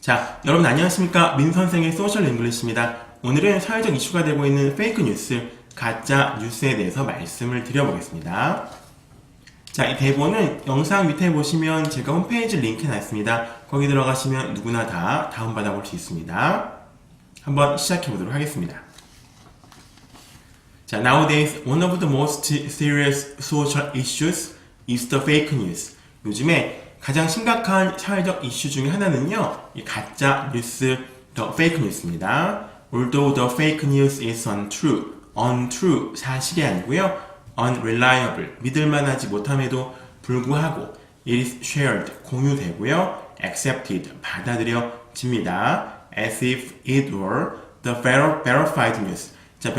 자, 여러분 안녕하십니까? 민선생의 소셜 잉글리시입니다. 오늘은 사회적 이슈가 되고 있는 페이크 뉴스, 가짜 뉴스에 대해서 말씀을 드려보겠습니다. 자, 이 대본은 영상 밑에 보시면 제가 홈페이지 링크 놨습니다. 거기 들어가시면 누구나 다 다운받아 볼 수 있습니다. 한번 시작해 보도록 하겠습니다. 자, nowadays one of the most serious social issues is the fake news. 요즘에 가장 심각한 사회적 이슈 중에 하나는요, 이 가짜 뉴스, the fake news입니다. Although the fake news is untrue, 사실이 아니고요, unreliable, 믿을만하지 못함에도 불구하고 it is shared, 공유되고요, accepted, 받아들여집니다. as if it were the verified news. 자,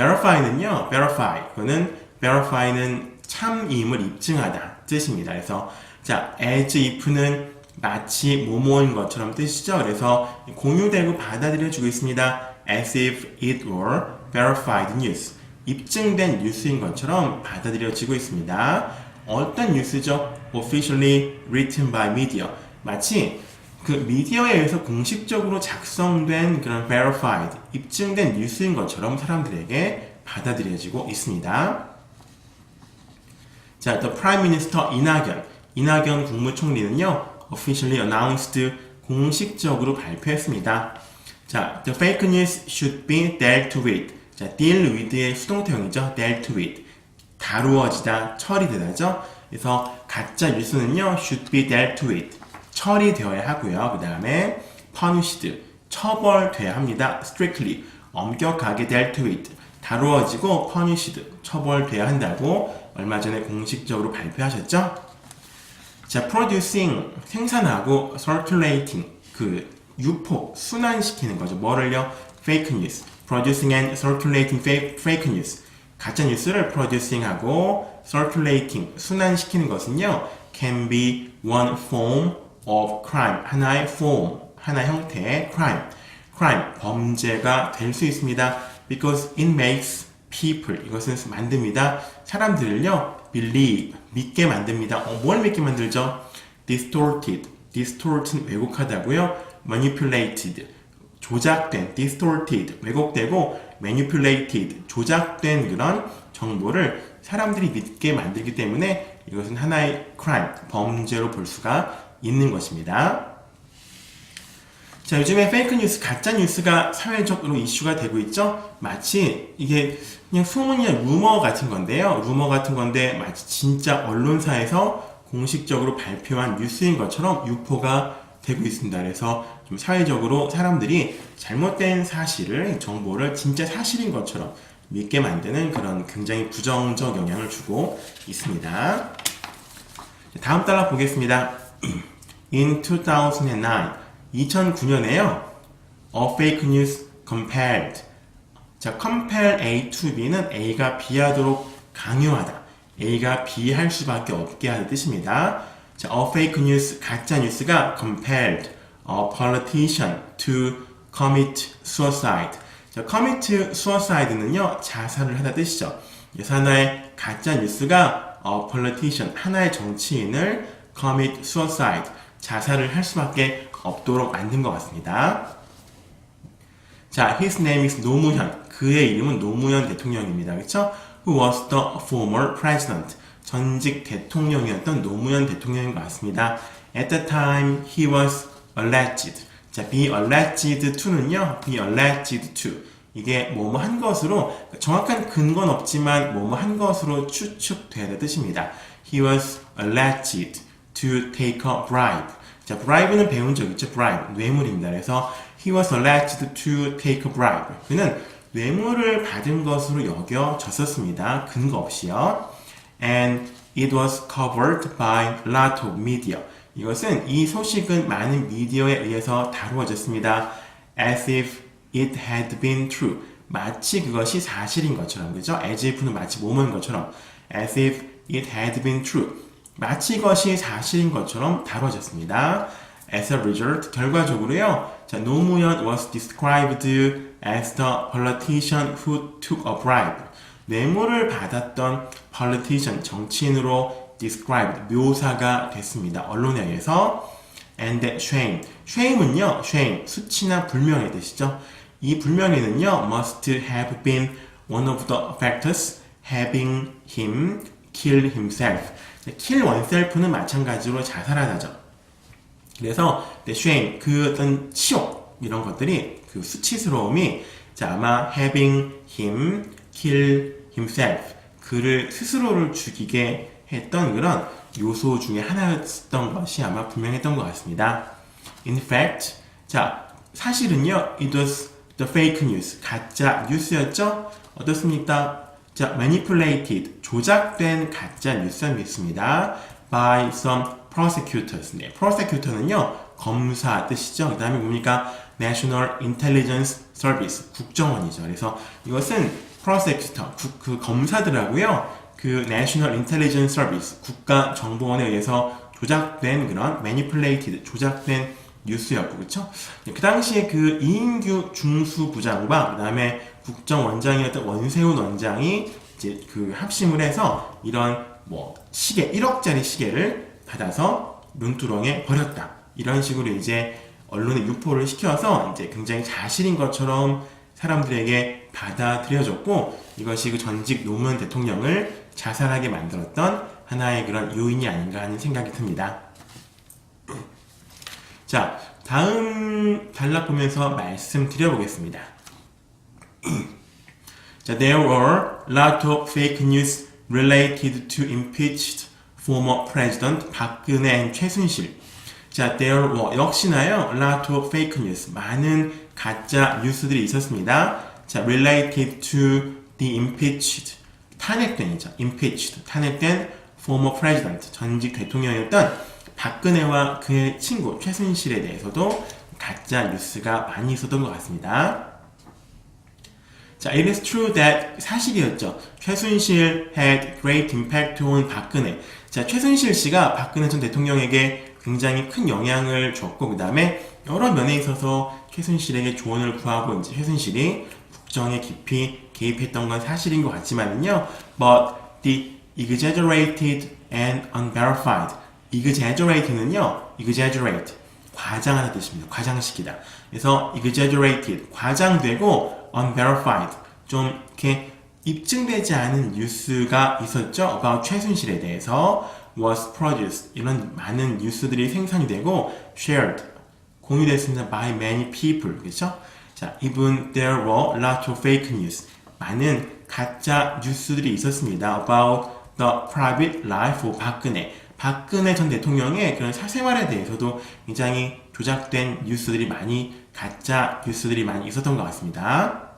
verify는 참임을 입증하다 뜻입니다. 그래서 자, as if는 마치 뭐뭐인 것처럼 뜻이죠. 그래서 공유되고 받아들여지고 있습니다. as if it were verified news. 입증된 뉴스인 것처럼 받아들여지고 있습니다. 어떤 뉴스죠? officially written by media. 마치 그 미디어에 의해서 공식적으로 작성된 그런 verified, 입증된 뉴스인 것처럼 사람들에게 받아들여지고 있습니다. 자, the Prime Minister 이낙연 국무총리는요, officially announced, 공식적으로 발표했습니다. 자, the fake news should be dealt with. 자, deal with의 수동태형이죠. dealt with. 다루어지다, 처리되다죠. 그래서 가짜 뉴스는요, should be dealt with. 처리되어야 하고요. 그 다음에 punished, 처벌돼야 합니다. strictly, 엄격하게 dealt with. 다루어지고 punished, 처벌돼야 한다고 얼마 전에 공식적으로 발표하셨죠? 자, producing, 생산하고 circulating, 그 유포, 순환시키는 거죠. 뭐를요? fake news. producing and circulating fake news. 가짜 뉴스를 producing하고 circulating, 순환시키는 것은요, can be one form of crime. 하나의 form, 하나의 형태의 crime. 범죄가 될 수 있습니다. because it makes people, 이것은 만듭니다. 사람들을요, believe, 믿게 만듭니다. 뭘 믿게 만들죠? distorted는 왜곡하다고요? manipulated, 조작된, distorted, 왜곡되고 manipulated, 조작된 그런 정보를 사람들이 믿게 만들기 때문에 이것은 하나의 crime, 범죄로 볼 수가 있는 것입니다. 자, 요즘에 페이크 뉴스, 가짜 뉴스가 사회적으로 이슈가 되고 있죠? 마치 이게 그냥 소문이나 루머 같은 건데요. 마치 진짜 언론사에서 공식적으로 발표한 뉴스인 것처럼 유포가 되고 있습니다. 그래서 좀 사회적으로 사람들이 잘못된 사실을, 정보를 진짜 사실인 것처럼 믿게 만드는 그런 굉장히 부정적 영향을 주고 있습니다. 다음 달러 보겠습니다. In 2009년에요. A fake news compelled. 자, compel A to B는 A가 B하도록 강요하다. A가 B 할 수밖에 없게 하는 뜻입니다. 자, a fake news, 가짜 뉴스가 compelled a politician to commit suicide. 자, commit suicide는요, 자살을 하다 뜻이죠. 그래서 하나의 가짜 뉴스가 a politician, 하나의 정치인을 commit suicide, 자살을 할 수밖에 없도록 만든 것 같습니다. 자, his name is 노무현. 그의 이름은 노무현 대통령입니다. 그렇죠? Who was the former president. 전직 대통령이었던 노무현 대통령인 것 같습니다. At the time, he was alleged. 자, be alleged to는요, be alleged to. 이게 뭐뭐 한 것으로, 정확한 근거는 없지만 뭐뭐 한 것으로 추측돼야 될 뜻입니다. He was alleged to take a bribe. 자, bribe는 배운 적 있죠? bribe, 뇌물입니다. 그래서 he was alleged to take a bribe. 그는 뇌물을 받은 것으로 여겨졌었습니다. 근거 없이요. And it was covered by a lot of media. 이것은, 이 소식은 많은 미디어에 의해서 다루어졌습니다. As if it had been true. 마치 그것이 사실인 것처럼, 그죠? as if는 마치 뭐뭐인 것처럼. As if it had been true. 마치 이것이 사실인 것처럼 다뤄졌습니다. As a result, 결과적으로요. 자, 노무현 was described as the politician who took a bribe. 뇌물을 받았던 politician, 정치인으로 described, 묘사가 됐습니다. 언론에 의해서. and shame. shame은요, shame, 수치나 불명의 뜻이죠. 이 불명예는요, must have been one of the factors having him kill himself. kill oneself는 마찬가지로 자살하다죠. 그래서 shame, 그 어떤 치욕 이런 것들이 그 수치스러움이 자, 아마 having him kill himself, 그를 스스로를 죽이게 했던 그런 요소 중에 하나였던 것이 아마 분명했던 것 같습니다. In fact, 자, 사실은요, it was the fake news, 가짜 뉴스였죠? 어떻습니까? 자, manipulated, 조작된 가짜 뉴스였습니다. by some prosecutors. 네, prosecutor는요, 검사 뜻이죠. 그 다음에 뭡니까? National Intelligence Service, 국정원이죠. 그래서 이것은 prosecutor, 그 검사들하고요, 그 National Intelligence Service, 국가정보원에 의해서 조작된 그런 manipulated, 조작된 뉴스였고, 그쵸? 그 당시에 그 이인규 중수부장과 그 다음에 국정원장이었던 원세훈 원장이 이제 그 합심을 해서 이런 뭐 시계, 1억짜리 시계를 받아서 논두렁에 버렸다. 이런 식으로 이제 언론에 유포를 시켜서 이제 굉장히 사실인 것처럼 사람들에게 받아들여졌고, 이것이 그 전직 노무현 대통령을 자살하게 만들었던 하나의 그런 요인이 아닌가 하는 생각이 듭니다. 자, 다음 단락 보면서 말씀드려보겠습니다. 자, there were a lot of fake news related to impeached former president 박근혜 and 최순실. 자, there were, 역시나요, a lot of fake news, 많은 가짜 뉴스들이 있었습니다. 자, related to the impeached, 탄핵된이죠. impeached, 탄핵된 former president, 전직 대통령이었던 박근혜와 그의 친구 최순실에 대해서도 가짜 뉴스가 많이 있었던 것 같습니다. 자, it is true that, 사실이었죠. 최순실 had great impact on 박근혜. 자, 최순실 씨가 박근혜 전 대통령에게 굉장히 큰 영향을 줬고, 그 다음에 여러 면에 있어서 최순실에게 조언을 구하고 이제 최순실이 국정에 깊이 개입했던 건 사실인 것 같지만요. But the exaggerated and unverified. exaggerated는요, exaggerate, 과장하는 뜻입니다. 과장시키다. 그래서 exaggerated, 과장되고 unverified, 좀 이렇게 입증되지 않은 뉴스가 있었죠. about 최순실에 대해서 was produced. 이런 많은 뉴스들이 생산이 되고 shared, 공유됐습니다. by many people. 그렇죠? 자, even there were a lot of fake news. 많은 가짜 뉴스들이 있었습니다. about the private life of 박근혜 전 대통령의 그런 사생활에 대해서도 굉장히 조작된 뉴스들이 많이, 가짜 뉴스들이 많이 있었던 것 같습니다.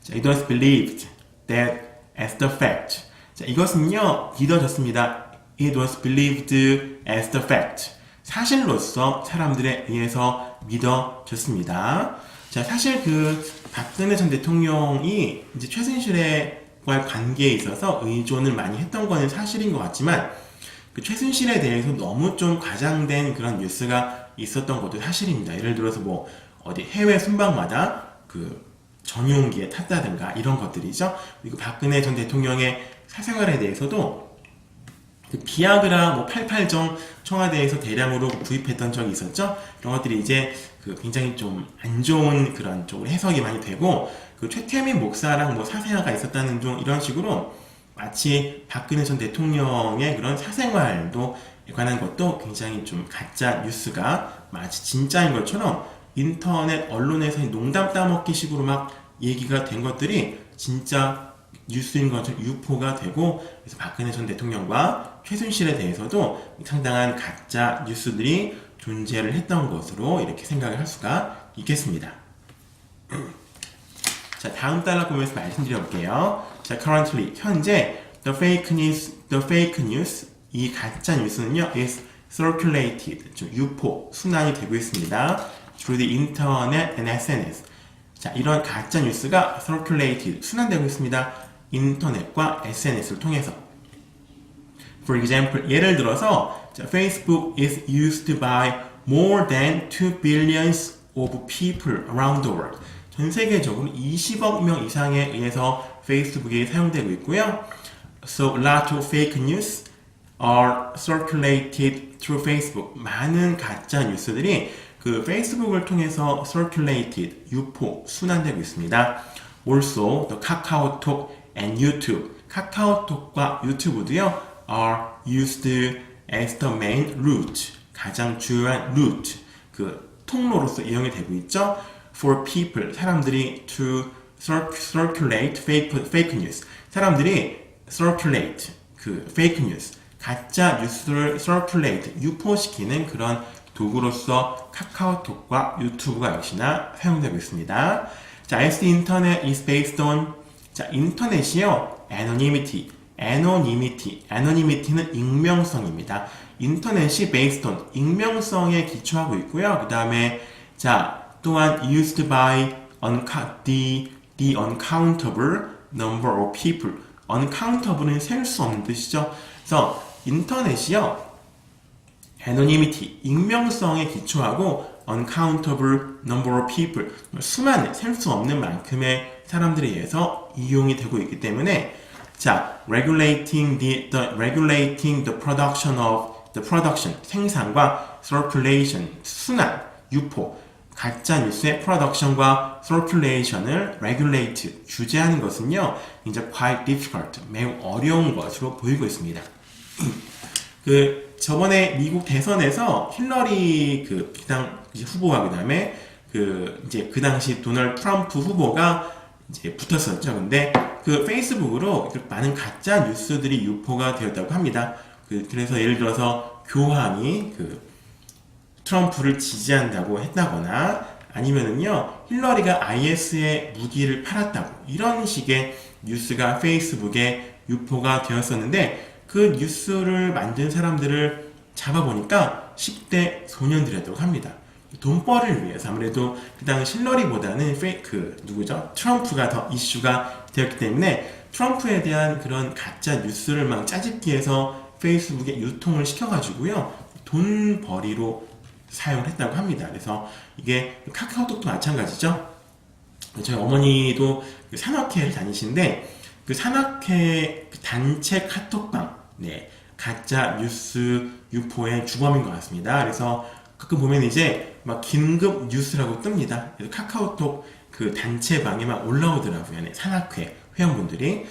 자, it was believed that as the fact. 자, 이것은요, 믿어졌습니다. It was believed as the fact. 사실로서 사람들에 의해서 믿어졌습니다. 자, 사실 그 박근혜 전 대통령이 이제 최순실과의 관계에 있어서 의존을 많이 했던 거는 사실인 것 같지만, 그 최순실에 대해서 너무 좀 과장된 그런 뉴스가 있었던 것도 사실입니다. 예를 들어서 뭐 어디 해외 순방마다 그 전용기에 탔다든가 이런 것들이죠. 그리고 박근혜 전 대통령의 사생활에 대해서도 그 비아그라, 뭐 88정 청와대에서 대량으로 구입했던 적이 있었죠. 이런 것들이 이제 그 굉장히 좀 안 좋은 그런 쪽으로 해석이 많이 되고, 그 최태민 목사랑 뭐 사생아가 있었다는 좀 이런 식으로 마치 박근혜 전 대통령의 그런 사생활도 관한 것도 굉장히 좀 가짜 뉴스가 마치 진짜인 것처럼 인터넷 언론에서 농담 따먹기 식으로 막 얘기가 된 것들이 진짜 뉴스인 것처럼 유포가 되고, 그래서 박근혜 전 대통령과 최순실에 대해서도 상당한 가짜 뉴스들이 존재를 했던 것으로 이렇게 생각을 할 수가 있겠습니다. 자, 다음 단락 보면서 말씀드려 볼게요. 자, currently, 현재 the fake news, 이 가짜 뉴스는요, is circulated, 좀 유포, 순환이 되고 있습니다. through the internet and SNS. 자, 이런 가짜 뉴스가 circulated, 순환되고 있습니다. 인터넷과 SNS를 통해서. For example, 예를 들어서 자, Facebook is used by more than 2 billion of people around the world. 전 세계적으로 20억 명 이상에 의해서 페이스북이 사용되고 있고요. So a lot of fake news are circulated through Facebook. 많은 가짜 뉴스들이 그 페이스북을 통해서 circulated, 유포, 순환되고 있습니다. Also, the KakaoTalk and YouTube. 카카오톡과 유튜브도요, are used as the main route. 가장 주요한 route. 그 통로로서 이용이 되고 있죠. For people, 사람들이 to circulate fake news. 사람들이 circulate, 그 fake news, 가짜 뉴스를 circulate, 유포시키는 그런 도구로서 카카오톡과 유튜브가 역시나 사용되고 있습니다. 자, as the internet is based on, 자, 인터넷이요, anonymity는 익명성입니다. 인터넷이 based on, 익명성에 기초하고 있고요. 그 다음에, 자, 또한 used by the uncountable number of people. uncountable은 셀 수 없는 뜻이죠. 그래서 인터넷이요, anonymity, 익명성에 기초하고 uncountable number of people, 수많은, 셀 수 없는 만큼의 사람들에 의해서 이용이 되고 있기 때문에, 자, regulating the production, 생산과 circulation, 순환, 유포, 가짜 뉴스의 production과 circulation을 regulate, 규제하는 것은요, 이제 quite difficult, 매우 어려운 것으로 보이고 있습니다. 저번에 미국 대선에서 힐러리 당 후보와 그다음에 그 당시 도널드 트럼프 후보가 이제 붙었었죠. 근데 페이스북으로 많은 가짜 뉴스들이 유포가 되었다고 합니다. 그래서 예를 들어서 교황이 트럼프를 지지한다고 했다거나 아니면은요, 힐러리가 IS에 무기를 팔았다고, 이런 식의 뉴스가 페이스북에 유포가 되었었는데, 그 뉴스를 만든 사람들을 잡아보니까 10대 소년들이었다고 합니다. 돈벌이를 위해서. 아무래도 그 당시 힐러리보다는 누구죠? 트럼프가 더 이슈가 되었기 때문에 트럼프에 대한 그런 가짜 뉴스를 막 짜집기해서 페이스북에 유통을 시켜가지고요, 돈벌이로 사용을 했다고 합니다. 그래서 이게 카카오톡도 마찬가지죠. 저희 어머니도 산악회를 다니시는데, 그 산악회 단체 카톡방, 네, 가짜 뉴스 유포의 주범인 것 같습니다. 그래서 가끔 보면 이제 막 긴급 뉴스라고 뜹니다. 그래서 카카오톡 단체방에 막 올라오더라고요. 네, 산악회 회원분들이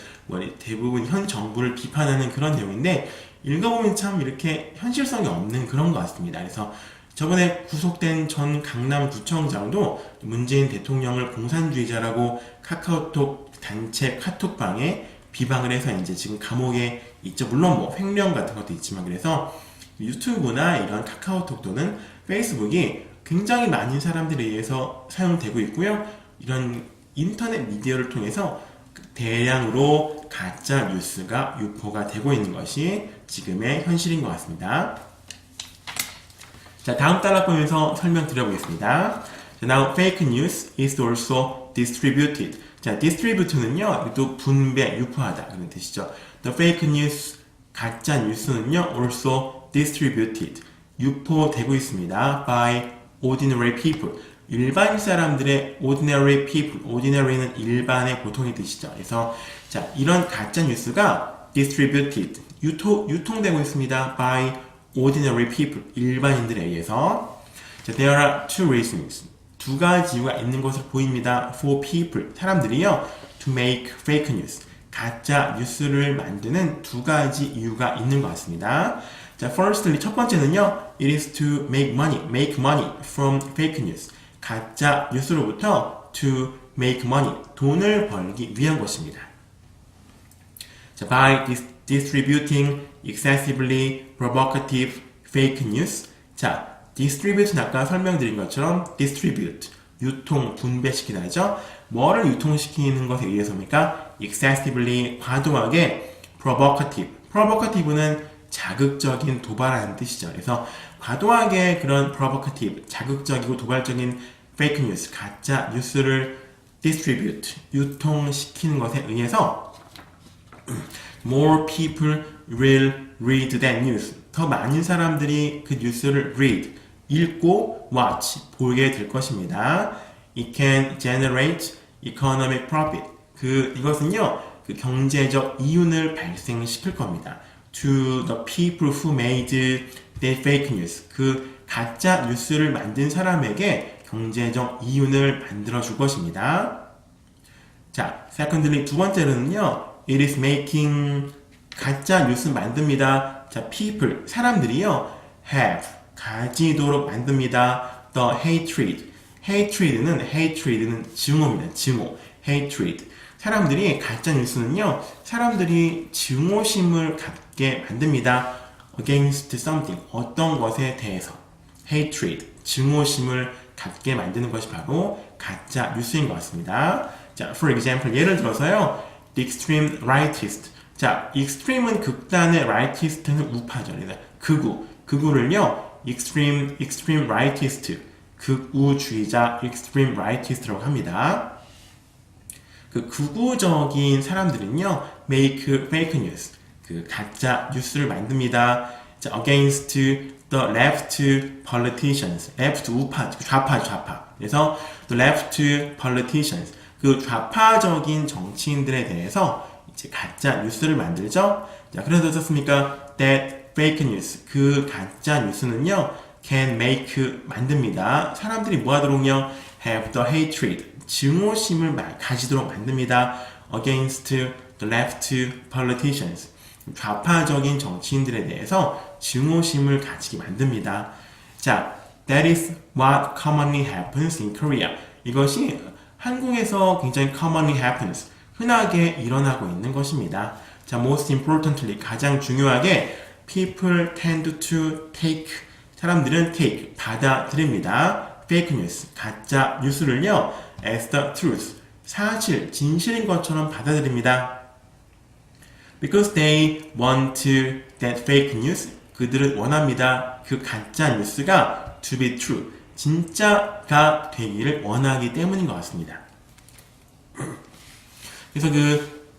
대부분 현 정부를 비판하는 그런 내용인데, 읽어보면 참 이렇게 현실성이 없는 그런 것 같습니다. 그래서 저번에 구속된 전 강남구청장도 문재인 대통령을 공산주의자라고 카카오톡 단체 카톡방에 비방을 해서 이제 지금 감옥에 있죠. 물론 뭐 횡령 같은 것도 있지만, 그래서 유튜브나 이런 카카오톡도는 페이스북이 굉장히 많은 사람들에 의해서 사용되고 있고요. 이런 인터넷 미디어를 통해서 대량으로 가짜 뉴스가 유포가 되고 있는 것이 지금의 현실인 것 같습니다. 자, 다음 단락 보면서 설명드려보겠습니다. Now, fake news is also distributed. 자, distribute는요, 또 분배, 유포하다 그런 뜻이죠. The fake news, 가짜 뉴스는요, also distributed, 유포되고 있습니다. by ordinary people. 일반 사람들의 ordinary people, ordinary는 일반의 보통의 뜻이죠. 그래서 자, 이런 가짜 뉴스가 distributed, 유통되고 있습니다. by ordinary people, 일반인들에 의해서. 자, there are two reasons, 두 가지 이유가 있는 것으로 보입니다. for people, 사람들이요, to make fake news, 가짜 뉴스를 만드는 두 가지 이유가 있는 것 같습니다. 자, firstly, 첫 번째는요, it is to make money from fake news. 가짜 뉴스로부터 to make money, 돈을 벌기 위한 것입니다. 자, by distributing excessively provocative fake news. 자, distribute는 아까 설명드린 것처럼 distribute, 유통, 분배시키다 하죠. 뭐를 유통시키는 것에 의해서입니까? excessively, 과도하게, provocative는 자극적인, 도발하는 뜻이죠. 그래서 과도하게 그런 provocative, 자극적이고 도발적인 fake news, 가짜 뉴스를 distribute, 유통시키는 것에 의해서 more people will read that news. 더 많은 사람들이 그 뉴스를 read, 읽고 watch, 보게 될 것입니다. It can generate economic profit. 이것은요, 경제적 이윤을 발생시킬 겁니다. to the people who made the fake news. 그 가짜 뉴스를 만든 사람에게 경제적 이윤을 만들어 줄 것입니다. 자, secondly, 두 번째로는요, it is making 가짜 뉴스 만듭니다. 자, people, 사람들이요, have, 가지도록 만듭니다. the hatred. hatred는 증오입니다. 증오. hatred. 사람들이 가짜 뉴스는요, 사람들이 증오심을 갖게 만듭니다. against something, 어떤 것에 대해서. hatred, 증오심을 갖게 만드는 것이 바로 가짜 뉴스인 것 같습니다. 자, for example, 예를 들어서요, the extreme rightist. 자, extreme은 극단의 rightist는 우파죠. 극우를요, extreme rightist, 극우주의자 extreme rightist라고 합니다. 그 극우적인 사람들은요, make fake news, 그 가짜 뉴스를 만듭니다. 자, against the left politicians, left 우파, 좌파. 그래서 the left politicians, 그 좌파적인 정치인들에 대해서 이제 가짜 뉴스를 만들죠. 자, 그래서 어떻습니까? That fake news, 그 가짜 뉴스는요, can make, 만듭니다. 사람들이 뭐 하도록요? have the hatred, 증오심을 가지도록 만듭니다. against the left politicians, 좌파적인 정치인들에 대해서 증오심을 가지게 만듭니다. 자, that is what commonly happens in Korea. 이것이 한국에서 굉장히 commonly happens, 흔하게 일어나고 있는 것입니다. 자, most importantly, 가장 중요하게 people tend to take, 사람들은 take, 받아들입니다. fake news, 가짜 뉴스를요, as the truth, 사실, 진실인 것처럼 받아들입니다. Because they want that fake news, 그들은 원합니다. 그 가짜 뉴스가 to be true, 진짜가 되기를 원하기 때문인 것 같습니다. 그래서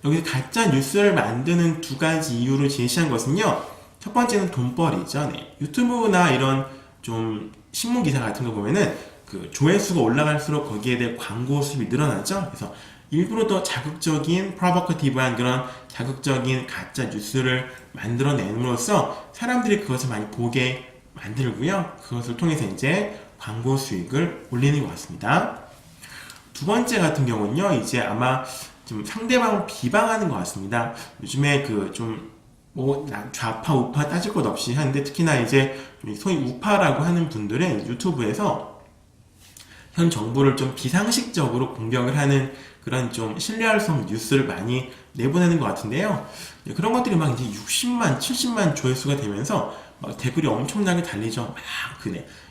여기 가짜 뉴스를 만드는 두 가지 이유를 제시한 것은요, 첫 번째는 돈벌이죠. 네. 유튜브나 이런 좀 신문 기사 같은 거 보면은 그 조회수가 올라갈수록 거기에 대해 광고 수입이 늘어나죠. 그래서 일부러 더 자극적인 프로보커티브한 그런 자극적인 가짜 뉴스를 만들어냄으로써 사람들이 그것을 많이 보게 만들고요. 그것을 통해서 이제 광고 수익을 올리는 것 같습니다. 두 번째 같은 경우는요, 이제 아마 좀 상대방을 비방하는 것 같습니다. 요즘에 좌파, 우파 따질 것 없이 하는데, 특히나 이제 소위 우파라고 하는 분들은 유튜브에서 현 정부를 좀 비상식적으로 공격을 하는 그런 좀 신뢰할 수 없는 뉴스를 많이 내보내는 것 같은데요. 그런 것들이 막 이제 60만, 70만 조회수가 되면서 막 댓글이 엄청나게 달리죠.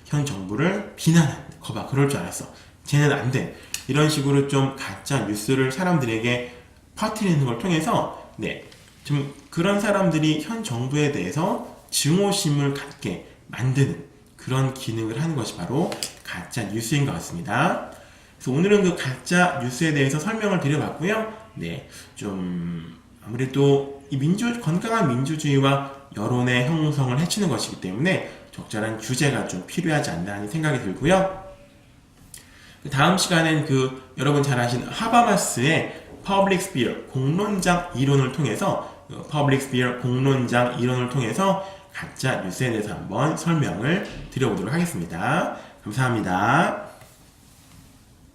현 정부를 비난하는, 거봐, 그럴 줄 알았어. 쟤는 안 돼. 이런 식으로 좀 가짜 뉴스를 사람들에게 퍼뜨리는 걸 통해서, 좀 그런 사람들이 현 정부에 대해서 증오심을 갖게 만드는 그런 기능을 하는 것이 바로 가짜 뉴스인 것 같습니다. 그래서 오늘은 그 가짜 뉴스에 대해서 설명을 드려봤고요. 좀 아무래도 이 건강한 민주주의와 여론의 형성을 해치는 것이기 때문에 적절한 규제가 좀 필요하지 않나 하는 생각이 들고요. 다음 시간엔 여러분 잘 아시는 하바마스의 퍼블릭 스피어, 공론장 이론을 통해서 가짜 뉴스에 대해서 한번 설명을 드려보도록 하겠습니다. 감사합니다.